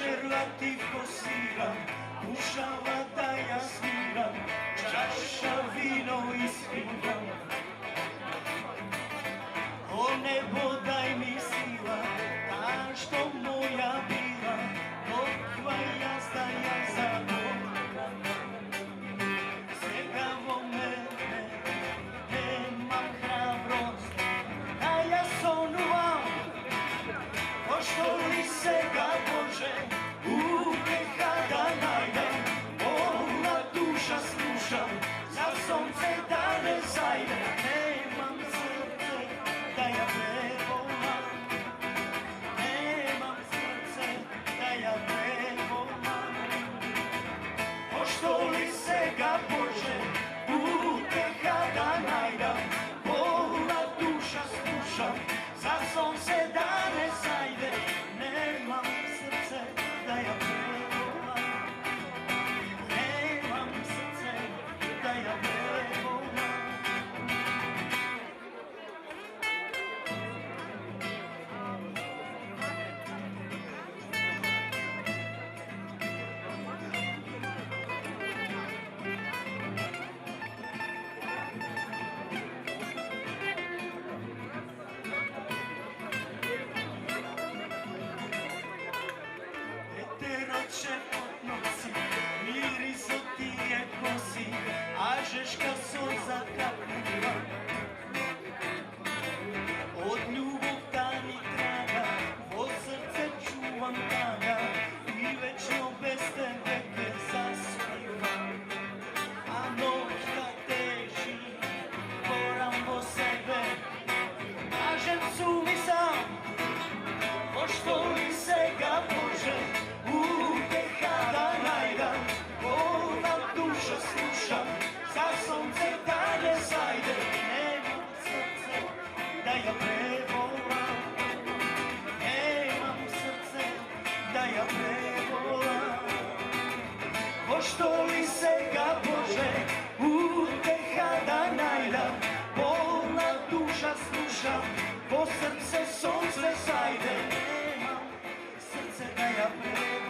Večerla ti posiram, pušava da ja sviram, čaša vino ispivam. O nebo daj mi sila, ta što moja bila, dokva jazda ja za mnom. Svegavo mene, nemam hrabrost, a ja sonuvam, pošto li se ga Bože, uteha da najdem, moja duša sluša, za sonce da ne zajde, nemam srce da ja prevolam, nemam srce da ja prevolam, pošto li se ga Bože, uteha da najdem, moja duša sluša, za sonce da ne zajde, nemam srce da ja prevolam, nemam srce da ja prevolam. Veteroče od noci, miris od tije kosi, a žeška solza kapljiva. Od ljubov ta mi traga, o srce čuvam tada i večno bez tebe te zaspivam. A noć da teži, moram po sebe, kažem suvisam, pošto li se ga Bože, uteha da najdam, moja duša sluša, za sonce da ne zajde, nemam srce da ja prevolam, nemam srce da ja prevolam, pošto li se ga Bože, uteha da najdam, moja duša sluša, po srce sonce zajde, nemam srce da ja prevolam.